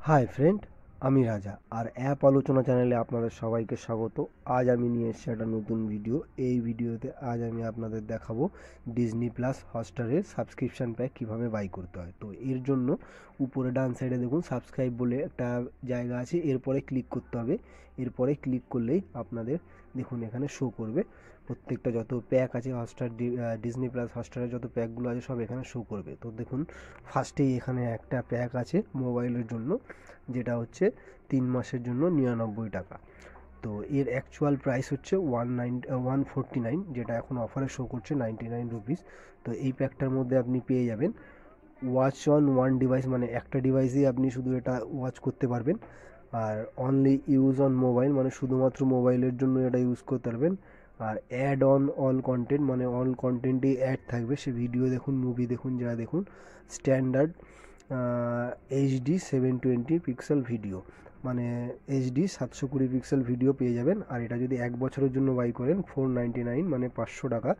Hi friend, আমি রাজা আর app আলোচনা চ্যানেলে আপনাদের সবাইকে স্বাগত। আজ আমি নিয়ে এসেছি একটা নতুন ভিডিও। এই ভিডিওতে আজ আমি আপনাদের দেখাবো ডিজনি প্লাস হটস্টারের সাবস্ক্রিপশান প্যাক কীভাবে বাই করতে হয়। তো এর জন্য উপরে ডান সাইডে দেখুন সাবস্ক্রাইব বলে একটা জায়গা আছে, এরপরে ক্লিক করতে হবে। এরপরে ক্লিক করলেই আপনাদের দেখুন এখানে শো করবে প্রত্যেকটা যত প্যাক আছে হটস্টার ডিজনি প্লাস হটস্টারের যত প্যাকগুলো আছে সব এখানে শো করবে। তো দেখুন ফার্স্টেই এখানে একটা প্যাক আছে মোবাইলের জন্য, যেটা হচ্ছে 3 মাসের জন্য 99 টাকা। তো এর অ্যাকচুয়াল প্রাইস হচ্ছে 149, যেটা এখন অফারে শো করছে 99 রুপিস। তো এই প্যাকটার মধ্যে আপনি পেয়ে যাবেন ওয়াচ অন ওয়ান ডিভাইস, মানে একটা ডিভাইসেই আপনি শুধু এটা ওয়াচ করতে পারবেন। আর অনলি ইউজ অন মোবাইল, মানে শুধুমাত্র মোবাইলের জন্য এটা ইউজ করতে পারবেন। আর অ্যাড অন অল কন্টেন্ট, মানে অল কন্টেন্টেই অ্যাড থাকবে, সে ভিডিও দেখুন, মুভি দেখুন, যা দেখুন। স্ট্যান্ডার্ড এইচডি 720 পিক্সেল ভিডিও, মানে এইচডি 720 পিক্সেল ভিডিও পেয়ে যাবেন। আর এটা যদি 1 বছরের জন্য বাই করেন 499, মানে 500 টাকা।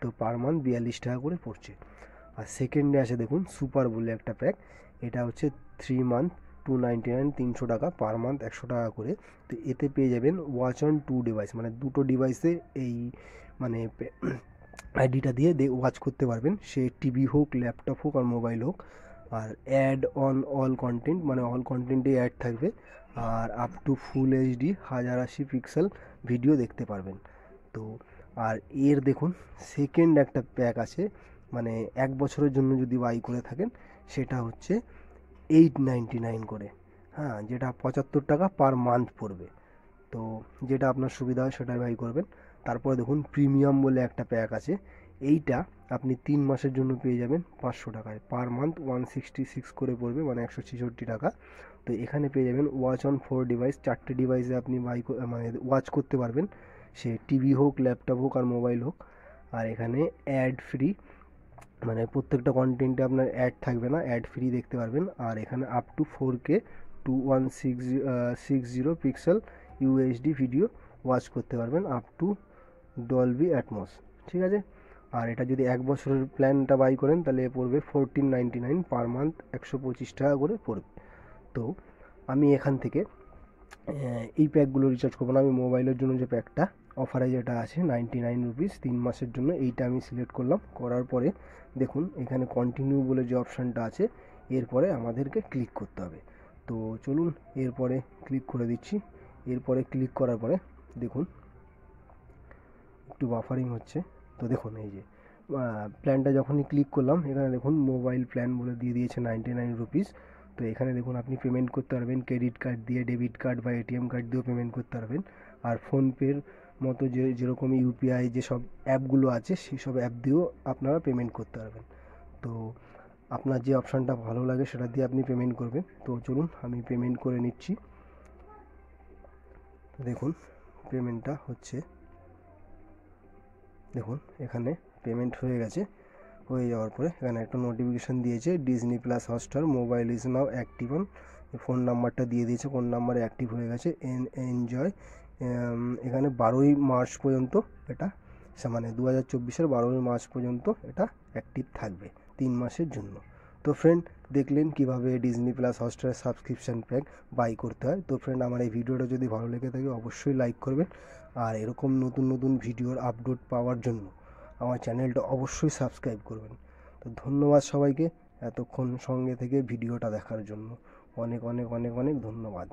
তো পার মান্থ 42 টাকা করে পড়ছে। আর সেকেন্ডে আছে দেখুন সুপার বলে একটা প্যাক, এটা হচ্ছে 3 মান্থ 299, 300 টাকা, পার মান্থ 100 টাকা করে। তো এতে পেয়ে যাবেন ওয়াচ অন 2 ডিভাইস, মানে দুটো ডিভাইসে এই মানে আইডিটা দিয়ে ওয়াচ করতে পারবেন, সে টিভি হোক, ল্যাপটপ হোক আর মোবাইল হোক। আর অ্যাড অন অল কন্টেন্ট, মানে অল কন্টেন্টে অ্যাড থাকবে। আর up to full HD 1080 pixel video দেখতে পারবেন। তো আর এর দেখুন সেকেন্ড একটা প্যাক আছে, মানে 1 বছরের জন্য যদি বাই করে থাকেন সেটা হচ্ছে 899 করে, হ্যাঁ, যেটা 75 টাকা পার মান্থ পড়বে। তো যেটা আপনার সুবিধা হয় সেটাই বাই করবেন। তারপরে দেখুন প্রিমিয়াম বলে একটা প্যাক আছে, এইটা আপনি 3 মাসের জন্য পেয়ে যাবেন 500 টাকায়, পার মান্থ 166 করে পড়বে, মানে 166 টাকা। তো এখানে পেয়ে যাবেন ওয়াচ অন 4 ডিভাইস, 4টে ডিভাইসে আপনি মানে ওয়াচ করতে পারবেন, সে টিভি হোক, ল্যাপটপ হোক আর মোবাইল হোক। আর এখানে অ্যাড ফ্রি, মানে প্রত্যেকটা কন্টেন্টে আপনার অ্যাড থাকবে না, অ্যাড ফ্রি দেখতে পারবেন। আর এখানে up to 4K 2160 pixel UHD video watch করতে পারবেন, আপ টু ডলবি অ্যাটমস, ঠিক আছে। আর এটা যদি 1 বছরের প্ল্যানটা বাই করেন তাহলে পড়বে 1499, পার মান্থ 125 টাকা করে পড়বে। তো আমি এখান থেকে এই প্যাকগুলো রিচার্জ করবো না, আমি মোবাইলের জন্য যে প্যাকটা অফারে যেটা আছে 99 রুপিস 3 মাসের জন্য, এইটা আমি সিলেক্ট করলাম। করার পরে দেখুন এখানে কন্টিনিউ বলে যে অপশানটা আছে, এরপরে আমাদেরকে ক্লিক করতে হবে। তো চলুন এরপরে ক্লিক করে দিচ্ছি। এরপরে ক্লিক করার পরে দেখুন একটু বাফারিং হচ্ছে। তো দেখুন এই যে প্ল্যানটা যখনই ক্লিক করলাম, এখানে দেখুন মোবাইল প্ল্যান বলে দিয়ে দিয়েছে 99 রুপিস। তো এখানে দেখুন আপনি পেমেন্ট করতে পারবেন ক্রেডিট কার্ড দিয়ে, ডেবিট কার্ড বা এটিএম কার্ড দিয়েও পেমেন্ট করতে পারবেন। আর ফোনপের মতো যেরকম ইউপিআই যেসব অ্যাপগুলো আছে সেই সব অ্যাপ দিয়েও আপনারা পেমেন্ট করতে পারবেন। তো আপনার যে অপশানটা ভালো লাগে সেটা দিয়ে আপনি পেমেন্ট করবেন। তো চলুন আমি পেমেন্ট করে নিচ্ছি। দেখুন পেমেন্টটা হচ্ছে, দেখুন এখানে পেমেন্ট হয়ে গেছে। হয়ে যাওয়ার পরে এখানে একটা নোটিফিকেশান দিয়েছে Disney plus Hotstar mobile is now active on, phone নাম্বারটা দিয়ে দিয়েছে, কোন নাম্বারে অ্যাক্টিভ হয়ে গেছে। এনজয়, এখানে 12ই মার্চ পর্যন্ত এটা, মানে 2024-এর 12ই মার্চ পর্যন্ত এটা অ্যাক্টিভ থাকবে 3 মাসের জন্য। তো ফ্রেন্ড দেখলেন কিভাবে ডিজনি প্লাস হটস্টারের সাবস্ক্রিপশান প্যাক বাই করতে হয়। তো ফ্রেন্ড আমার এই ভিডিওটা যদি ভালো লেগে থাকে অবশ্যই লাইক করবেন। আর এরকম নতুন নতুন ভিডিওর আপডেট পাওয়ার জন্য আমার চ্যানেলটা অবশ্যই সাবস্ক্রাইব করবেন। তো ধন্যবাদ সবাইকে এতক্ষণ সঙ্গে থেকে ভিডিওটা দেখার জন্য, অনেক অনেক অনেক অনেক ধন্যবাদ।